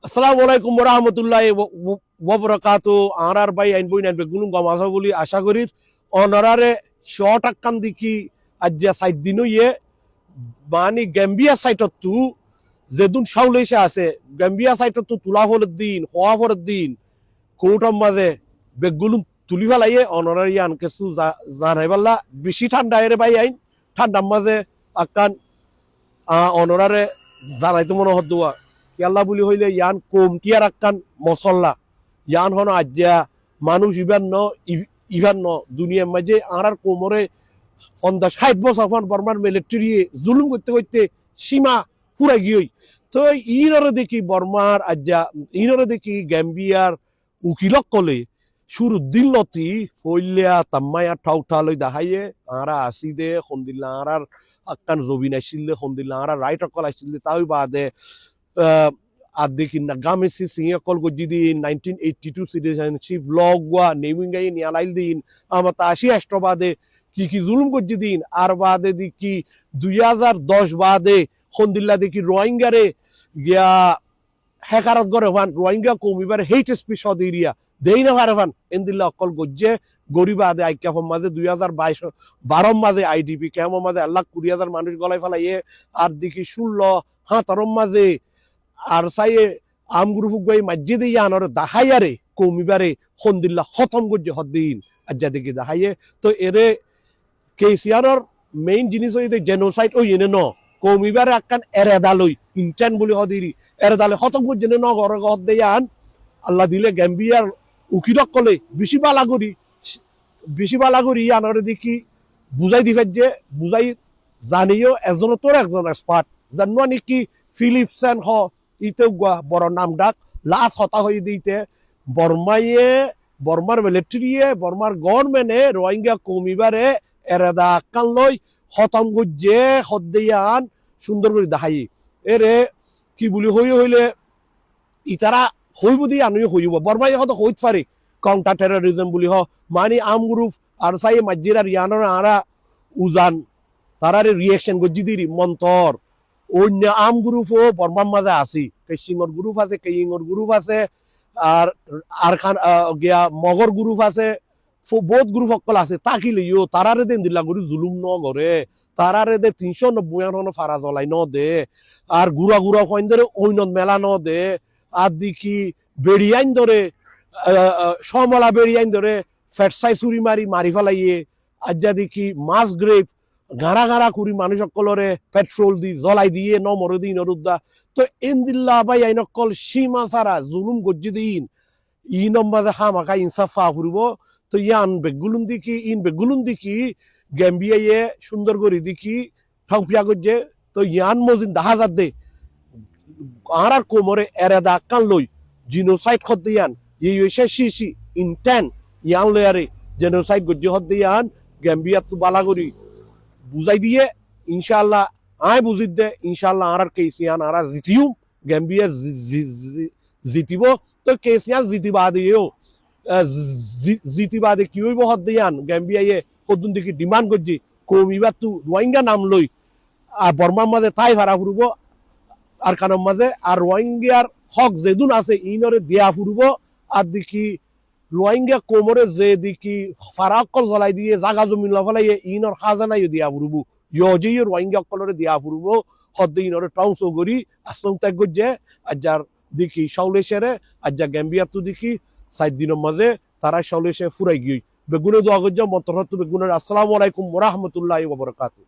আসসালামু আলাইকুম রহমতুল্লাহ ওবরাকাতু আর ভাই আইন বই নাইন বেগুন গমাসা বলি আশা করি অনারারে শর্ট আক্কান দেখি আজ সাইড দিন ইয়ে মানে গ্যাম্বিয়া সাইটত তু যেদিন সাউলেসে আছে গ্যাম্বিয়া সাইটত তু তুলা ফলের দিন হওয়া ফলের দিন কোটার মাঝে বেগুলুম তুলি ফেলাইয়ে অনারার ইয়ান কিছু জানাই পাল্লা বেশি ঠান্ডা এর ভাই আইন ঠান্ডার মাঝে আক্কান অনারারে জানাইতে মনে হদ্দুয়া কেল্লা বলি হইলে ইয়ান কমটিয়ার আক্কান মশল্লা ইয়ান হন আজ্যা মানুষ ইভান ন দুনিয়ার মাঝে আর কোমরে 50-60 বছর বর্মার মিলিটারি জুলুম করতে করতে সীমা ফুরাই গিয়ে তো ইনরে দেখি বর্মার আজ্যা ইনরে দেখি গ্যাম্বিয়ার উকিলক কলে সুরুদ্দিন লতি ফইলিয়া তাম্মায়া ঠাউঠালই দেখাইয়ে আরা আসি দে সন্দিল্লা আর আক্কান জবিন আসিলে সন্দিল্লা আর রাইট অকল আসিলে তাই বাদে addikin na gamisi singe kol go jidi 1982 citizenship law gwa naming gai ni alail din amata ashi ashtobade কি জুলুম করছি দিন আর বাদে দেখি 2010 বাদে খন্দিল্লা দেখি রোহিঙ্গারে গিয়া হেকারত করে ভান রোহিঙ্গা কমিবার হেট স্পিচ এরিয়া দেই না পারে ভান এন্দিল্লা অকল গজ্জে গরিবা আদে আইকা মাঝে 2022 মাঝে আইডিপি কেমন মাঝে আল্লাহ 20,000 মানুষ গলায় ফেলাইয়ে আর দেখি 16 মাঝে আর সাইয়ে আম গ্রুপ গাই মসজিদে ইয়ানর দাহাইয়ারে কমিবারে খন্দিল্লা খতম গজ্জে হদ্দিন আজ্জা দেখি দাহাইয়ে তো এরে কেসিয়ারর মেইন জিনিস হইতে জেনোসাইড ও ইনে ন কমিবারে আক্কান এরেদালই ইনটেন বলি হদিরি এরেদালে খতম গজ্জে ন গরে হদ্দে ইয়ান আল্লাহ দিলে গ্যাম্বিয়ার উকিরক কলে বেশি বালাগরি ইয়ানরে দেখি বুঝাই দিফের যে বুঝাই জানিও এজন তোর একজন এক্সপার্ট জানো নাকি ফিলিপসেন হ ইতে বড় নাম ডাক লাশ হতা হয়ে দিতে বর্মার মিলিটারিয়ে বর্মার গভর্নমেন্টে রোহিঙ্গা কমিবারে এরেদা আক্কান লই হতম গজ্জে হদ্দেয়ান সুন্দর করে দেখাই এরে কি বলি হইলে ইতারা হইব দিয়ে আনুই হইব বর্মাই হয়তো হইত পারে কাউন্টার টেরোরিজম বলি হ মানে আম গ্রুপ আর সাই মাজিরা রিয়ানোর আরা উজান তারারে রিয়েকশন গজ্জি দিরি মন্তর অন্য আম গ্রুপও বর্মার মাঝে আছি কেসিংর গ্রুপ আছে কেইংর গ্রুপ আছে আর খান গিয়া মগর গ্রুপ আছে বহুত গ্রুপ সকল আছে তাকিলে তারারে দেন দিলা গরি জুলুম ন করে তারারে দে 390 ফারা জ্বলাই ন দে আর গুড়া কইন ধরে ঐনত মেলা ন দে আর দেখি বেড়িয়াইন ধরে সমলা বেড়িয়াইন ধরে ফেটসাই চুরি মারি ফেলাইয়ে আজ্জা দেখি মাছ গ্রেপ গাড়া করি মানুষ সকলরে পেট্রোল দি জ্বলাই দিয়ে ন মরে দিন নরুদ্দা তো এন্দিল্লা বাই আইন অকল সীমা সারা জুলুম গজ্জি দিন ই নম্বরে হামাকা ইনসাফা ফুরব তো ইয়ান বেগুলুন দেখি গ্যাম্বিয়াইয়ে সুন্দর করে দেখি ঠংপিয়া গজ্জে তো ইয়ান মজিন দাহাজার দে আর কোমরে এরেদা আক্কান লই জিনোসাইড খদ্দে ইয়ান সি ইনটেন ইয়ান লয়ারে জেনোসাইড গজ্জি হদ্দে ইয়ান গ্যাম্বিয়া তো বালাগরি বুঝাই দিয়ে ইনশাআল্লাহ আয় বুঝি দে ইনশাআল্লাহ আর কেসিয়ান আর জিতিও গ্যাম্বিয়া জিতিব তো কেসিয়ান জিতিবাদে কি হইব হদ্দিয়ান গ্যাম্বিয়ায়ে কদ্দুন দেখি ডিমান্ড করছি কমিবার তু রোহিঙ্গা নাম লই আর বর্মার মাঝে তাই ভাড়া ফুরব আর কানোর মাঝে আর রোহিঙ্গার হক যেদুন আছে ইনরে দিয়া ফুরব আর দেখি রোহিঙ্গা কোমরে যে দেখি ফারা অকল জ্বলাই দিয়ে জাগা জমিন লফালাইয়ে ইনর খাজানাইও দিয়া ফুরব ইয়ে রোহিঙ্গা অকলরে দিয়া ফুরব হদ্দে ইনরে টাউন্স করি আস্তং ত্যাগ করছে আর যার দেখি সাউলেশেরে আর যা গ্যাম্বিয়া তো দেখি 7 দিনের মাঝে তারা সাউলেশে ফুরাই গিয়ে বেগুনে দোয়া করছে মন্তর বেগুনের আসসালামু আলাইকুম ওয়া রাহমাতুল্লাহি ওয়া বারাকাতুহু।